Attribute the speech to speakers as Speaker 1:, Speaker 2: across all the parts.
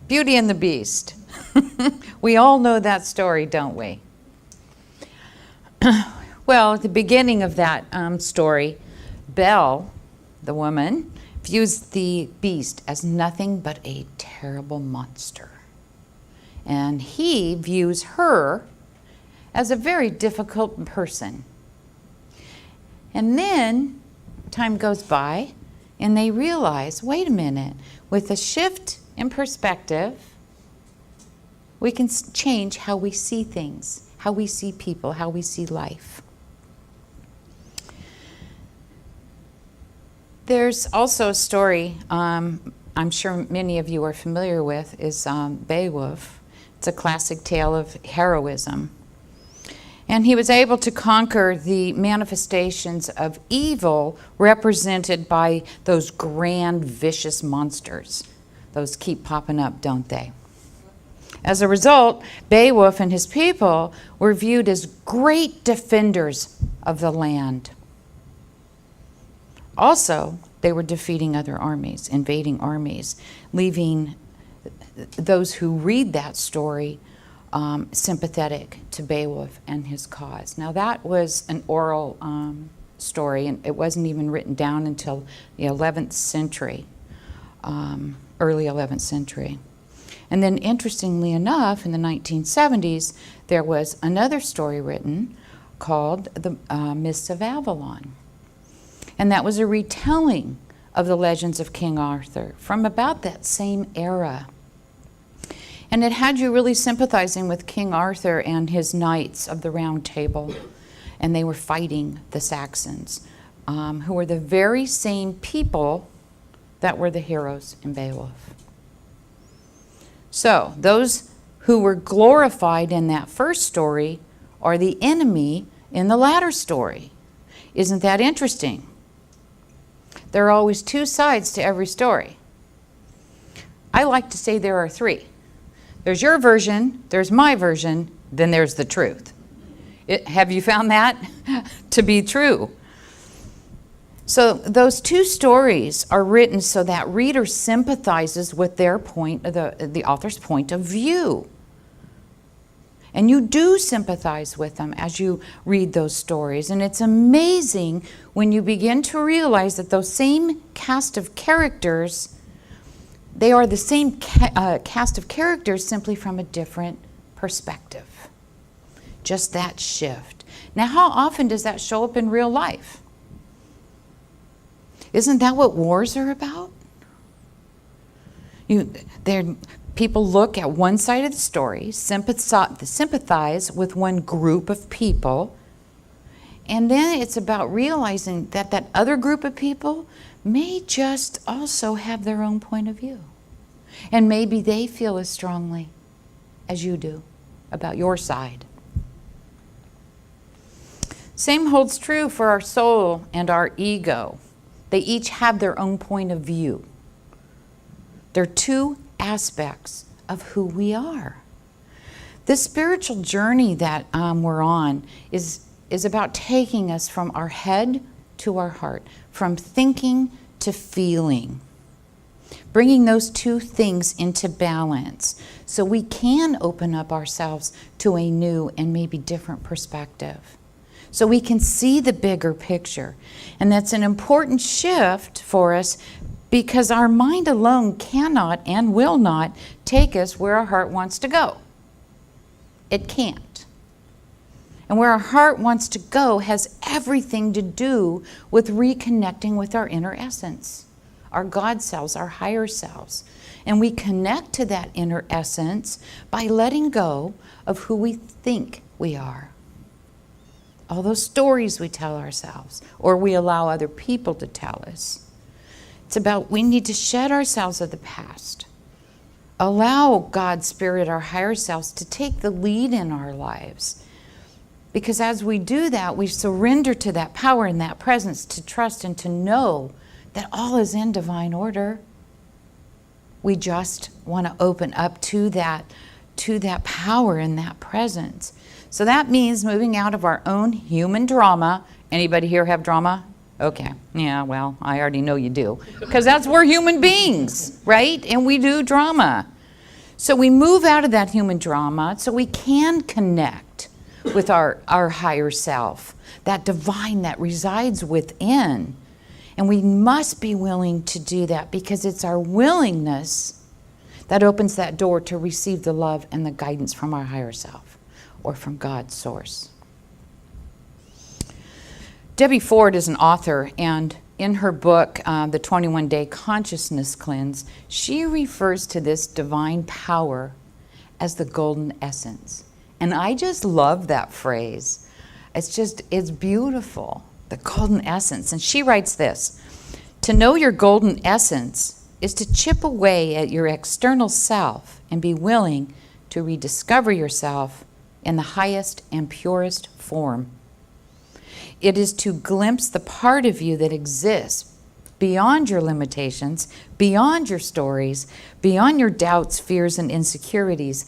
Speaker 1: Beauty and the Beast. We all know that story, don't we? Well, at the beginning of that story, Belle, the woman, views the beast as nothing but a terrible monster. And he views her as a very difficult person. And then time goes by and they realize, wait a minute, with a shift in perspective, we can change how we see things, how we see people, how we see life. There's also a story I'm sure many of you are familiar with, is Beowulf. It's a classic tale of heroism. And he was able to conquer the manifestations of evil represented by those grand, vicious monsters. Those keep popping up, don't they? As a result, Beowulf and his people were viewed as great defenders of the land. Also, they were defeating other armies, invading armies, leaving those who read that story sympathetic to Beowulf and his cause. Now that was an oral story, and it wasn't even written down until the 11th century, early 11th century. And then interestingly enough, in the 1970s, there was another story written called The Mists of Avalon. And that was a retelling of the legends of King Arthur from about that same era. And it had you really sympathizing with King Arthur and his knights of the Round Table. And they were fighting the Saxons, who were the very same people that were the heroes in Beowulf. So those who were glorified in that first story are the enemy in the latter story. Isn't that interesting? There are always two sides to every story. I like to say there are three. There's your version, there's my version, then there's the truth. Have you found that to be true? So those two stories are written so that reader sympathizes with their point, the author's point of view. And you do sympathize with them as you read those stories. And it's amazing when you begin to realize that those same cast of characters, they are the same cast of characters, simply from a different perspective. Just that shift. Now, how often does that show up in real life? Isn't that what wars are about? People look at one side of the story, sympathize with one group of people, and then it's about realizing that that other group of people may just also have their own point of view. And maybe they feel as strongly as you do about your side. Same holds true for our soul and our ego. They each have their own point of view. They're two aspects of who we are. This spiritual journey that we're on is about taking us from our head to our heart, from thinking to feeling, bringing those two things into balance so we can open up ourselves to a new and maybe different perspective, so we can see the bigger picture. And that's an important shift for us, because our mind alone cannot and will not take us where our heart wants to go. It can't. And where our heart wants to go has everything to do with reconnecting with our inner essence, our God selves, our higher selves. And we connect to that inner essence by letting go of who we think we are. All those stories we tell ourselves, or we allow other people to tell us. It's about, we need to shed ourselves of the past. Allow God's Spirit, our higher selves, to take the lead in our lives. Because as we do that, we surrender to that power and that presence, to trust and to know that all is in divine order. We just want to open up to that power and that presence. So that means moving out of our own human drama. Anybody here have drama? Okay, yeah, well, I already know you do. Because we're human beings, right? And we do drama. So we move out of that human drama so we can connect with our higher self, that divine that resides within. And we must be willing to do that, because it's our willingness that opens that door to receive the love and the guidance from our higher self, or from God's source. Debbie Ford is an author, and in her book, The 21-Day Consciousness Cleanse, she refers to this divine power as the golden essence. And I just love that phrase. It's beautiful, the golden essence. And she writes this: to know your golden essence is to chip away at your external self and be willing to rediscover yourself in the highest and purest form. It is to glimpse the part of you that exists beyond your limitations, beyond your stories, beyond your doubts, fears, and insecurities,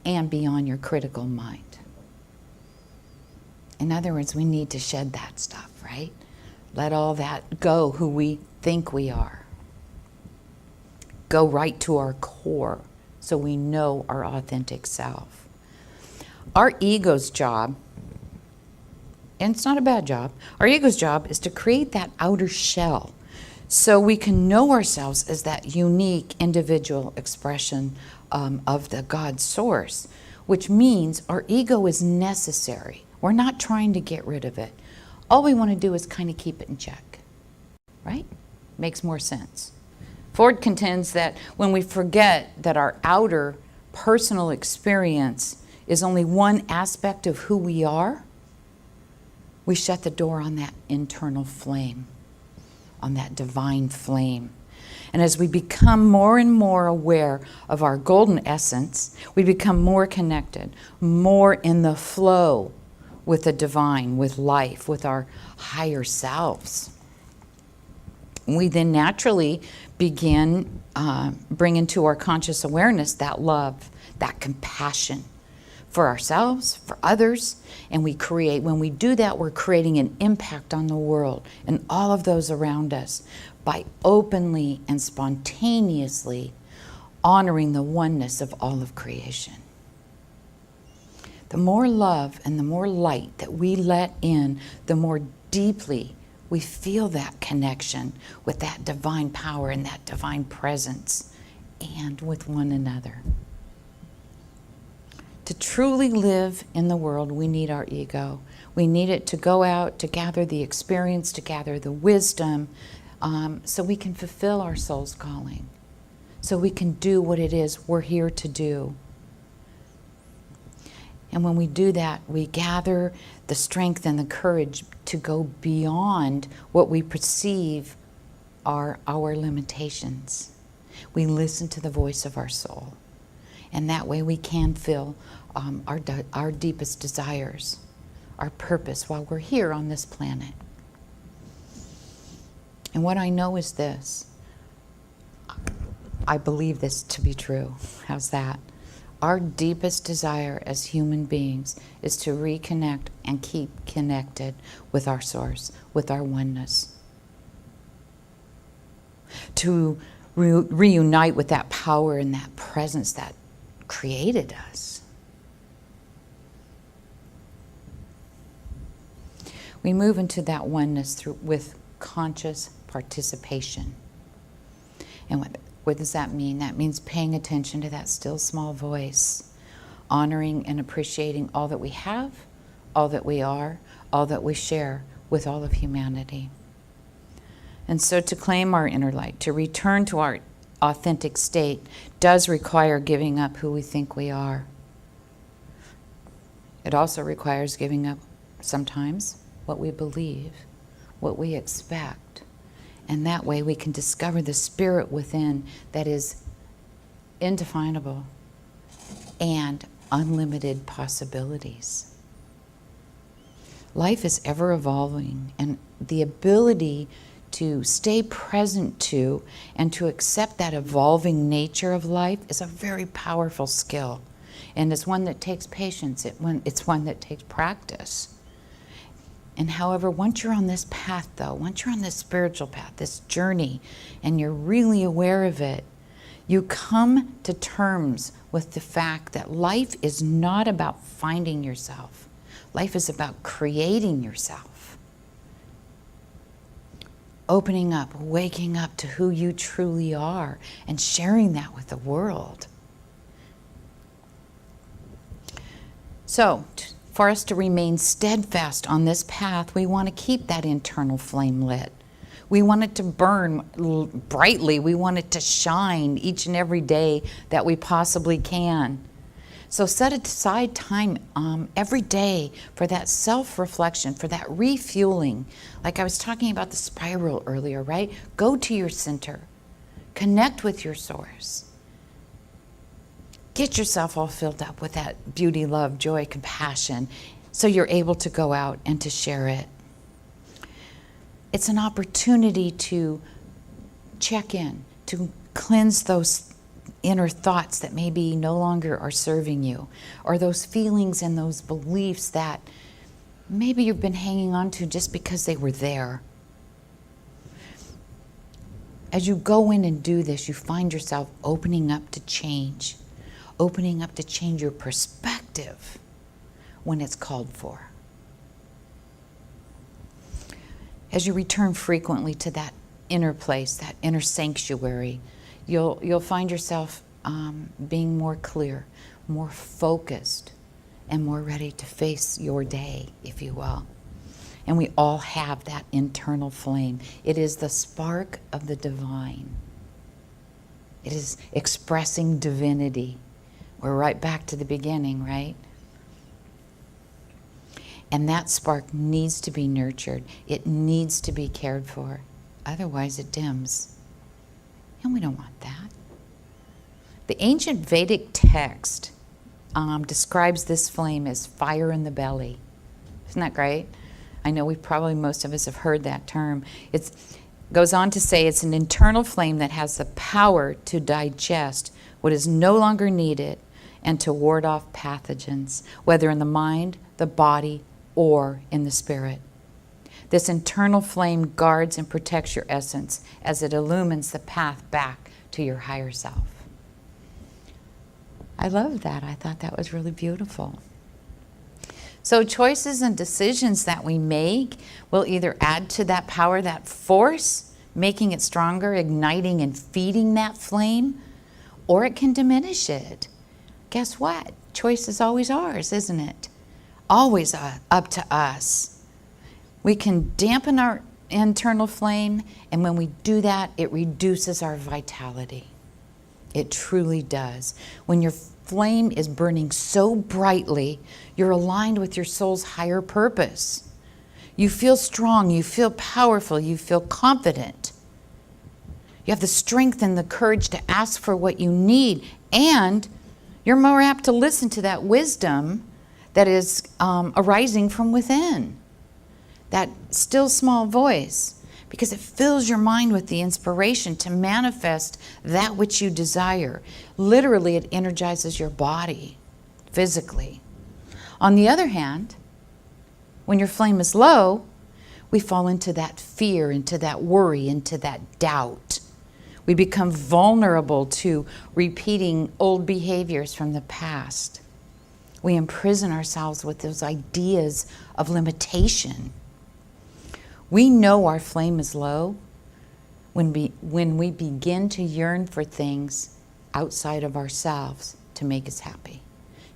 Speaker 1: and beyond your critical mind. In other words, we need to shed that stuff, right? Let all that go, who we think we are. Go right to our core so we know our authentic self. Our ego's job, and it's not a bad job, our ego's job is to create that outer shell so we can know ourselves as that unique individual expression of the God source, which means our ego is necessary. We're not trying to get rid of it. All we want to do is kind of keep it in check, right? Makes more sense. Ford contends that when we forget that our outer personal experience is only one aspect of who we are, we shut the door on that internal flame, on that divine flame. And as we become more and more aware of our golden essence, we become more connected, more in the flow with the divine, with life, with our higher selves. We then naturally begin bringing to our conscious awareness that love, that compassion for ourselves, for others, and when we do that, we're creating an impact on the world and all of those around us by openly and spontaneously honoring the oneness of all of creation. The more love and the more light that we let in, the more deeply we feel that connection with that divine power and that divine presence, and with one another. To truly live in the world, we need our ego. We need it to go out, to gather the experience, to gather the wisdom, so we can fulfill our soul's calling, so we can do what it is we're here to do. And when we do that, we gather the strength and the courage to go beyond what we perceive are our limitations. We listen to the voice of our soul. And that way we can feel our deepest desires, our purpose while we're here on this planet. And what I know is this. I believe this to be true. How's that? Our deepest desire as human beings is to reconnect and keep connected with our source, with our oneness. To reunite with that power and that presence that created us. We move into that oneness with conscious participation. And what does that mean? That means paying attention to that still small voice, honoring and appreciating all that we have, all that we are, all that we share with all of humanity. And so to claim our inner light, to return to our authentic state, does require giving up who we think we are. It also requires giving up sometimes what we believe, what we expect. And that way we can discover the spirit within that is indefinable and unlimited possibilities. Life is ever evolving, and the ability to stay present to and to accept that evolving nature of life is a very powerful skill. And it's one that takes patience, it's one that takes practice. And however, once you're on this path though, once you're on this spiritual path, this journey, and you're really aware of it, You come to terms with the fact that life is not about finding yourself. Life is about creating yourself. Opening up, waking up to who you truly are, and sharing that with the world. So, for us to remain steadfast on this path, we want to keep that internal flame lit. We want it to burn brightly. We want it to shine each and every day that we possibly can. So set aside time every day for that self-reflection, for that refueling. Like I was talking about the spiral earlier, right? Go to your center. Connect with your source. Get yourself all filled up with that beauty, love, joy, compassion, so you're able to go out and to share it. It's an opportunity to check in, to cleanse those inner thoughts that maybe no longer are serving you, or those feelings and those beliefs that maybe you've been hanging on to just because they were there. As you go in and do this, you find yourself opening up to change your perspective when it's called for. As you return frequently to that inner place, that inner sanctuary, you'll find yourself being more clear, more focused, and more ready to face your day, if you will. And we all have that internal flame. It is the spark of the divine. It is expressing divinity. We're right back to the beginning, right? And that spark needs to be nurtured. It needs to be cared for. Otherwise, it dims. And we don't want that. The ancient Vedic text describes this flame as fire in the belly. Isn't that great? I know most of us have heard that term. It goes on to say it's an internal flame that has the power to digest what is no longer needed and to ward off pathogens, whether in the mind, the body, or in the spirit. This internal flame guards and protects your essence as it illumines the path back to your higher self. I love that. I thought that was really beautiful. So choices and decisions that we make will either add to that power, that force, making it stronger, igniting and feeding that flame, or it can diminish it. Guess what? Choice is always ours, isn't it? Always up to us. We can dampen our internal flame, and when we do that, it reduces our vitality. It truly does. When your flame is burning so brightly, you're aligned with your soul's higher purpose. You feel strong, you feel powerful, you feel confident. You have the strength and the courage to ask for what you need, and you're more apt to listen to that wisdom that is arising from within. That still small voice, because it fills your mind with the inspiration to manifest that which you desire. Literally, it energizes your body physically. On the other hand, when your flame is low, we fall into that fear, into that worry, into that doubt. We become vulnerable to repeating old behaviors from the past. We imprison ourselves with those ideas of limitation. We know our flame is low when we begin to yearn for things outside of ourselves to make us happy,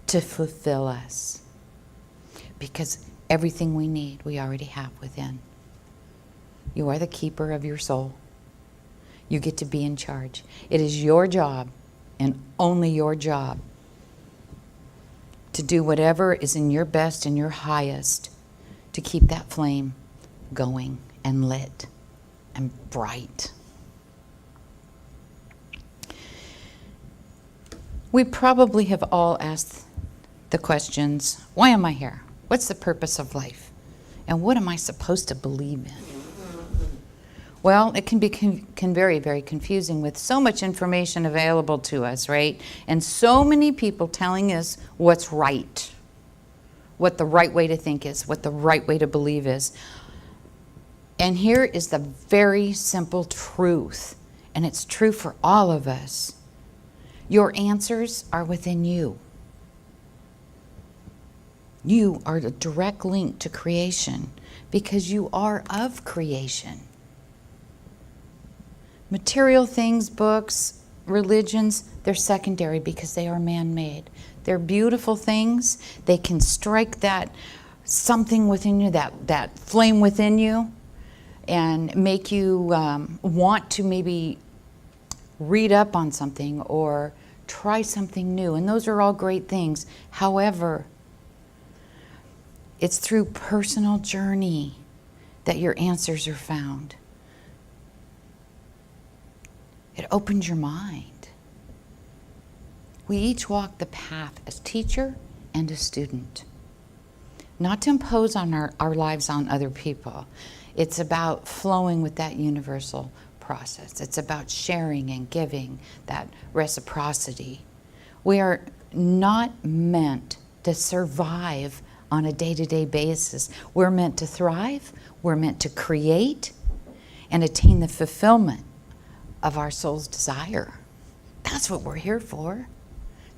Speaker 1: to fulfill us. Because everything we need, we already have within. You are the keeper of your soul. You get to be in charge. It is your job, and only your job, to do whatever is in your best and your highest to keep that flame going and lit and bright. We probably have all asked the questions, why am I here? What's the purpose of life? And what am I supposed to believe in? Well, it can be very, very confusing with so much information available to us, right? And so many people telling us what's right, what the right way to think is, what the right way to believe is. And here is the very simple truth, and it's true for all of us. Your answers are within you. You are the direct link to creation because you are of creation. Material things, books, religions, they're secondary because they are man-made. They're beautiful things. They can strike that something within you, that flame within you, and make you want to maybe read up on something or try something new. And those are all great things. However, it's through personal journey that your answers are found. It opens your mind. We each walk the path as teacher and a student. Not to impose on our lives on other people. It's about flowing with that universal process. It's about sharing and giving, that reciprocity. We are not meant to survive on a day-to-day basis. We're meant to thrive, we're meant to create and attain the fulfillment of our soul's desire. That's what we're here for.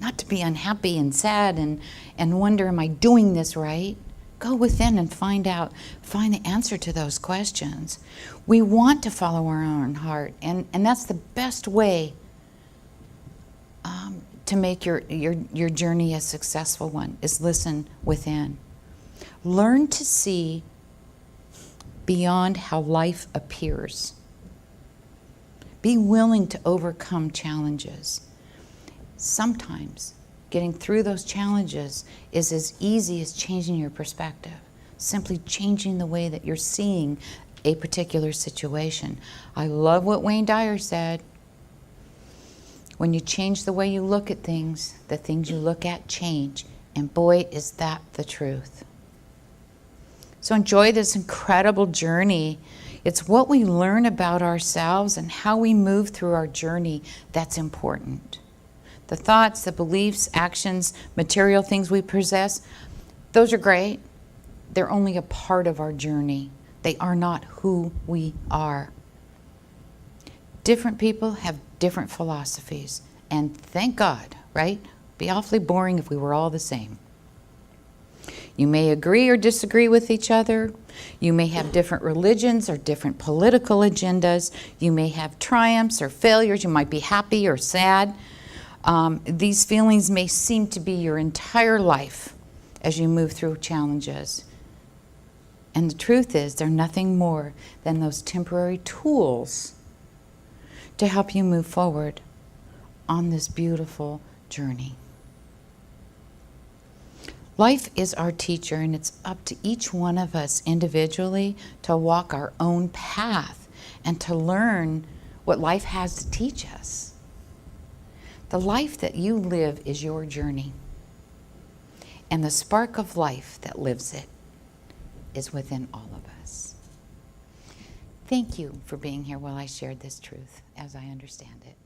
Speaker 1: Not to be unhappy and sad and wonder, am I doing this right? Go within and find the answer to those questions. We want to follow our own heart, and that's the best way to make your journey a successful one, is listen within. Learn to see beyond how life appears. Be willing to overcome challenges. Sometimes getting through those challenges is as easy as changing your perspective, simply changing the way that you're seeing a particular situation. I love what Wayne Dyer said. When you change the way you look at things, the things you look at change. And boy, is that the truth. So enjoy this incredible journey. It's what we learn about ourselves and how we move through our journey that's important. The thoughts, the beliefs, actions, material things we possess, those are great. They're only a part of our journey. They are not who we are. Different people have different philosophies, and thank God, right? It'd be awfully boring if we were all the same. You may agree or disagree with each other. You may have different religions or different political agendas. You may have triumphs or failures. You might be happy or sad. These feelings may seem to be your entire life as you move through challenges. And the truth is, they're nothing more than those temporary tools to help you move forward on this beautiful journey. Life is our teacher, and it's up to each one of us individually to walk our own path and to learn what life has to teach us. The life that you live is your journey, and the spark of life that lives it is within all of us. Thank you for being here while I shared this truth as I understand it.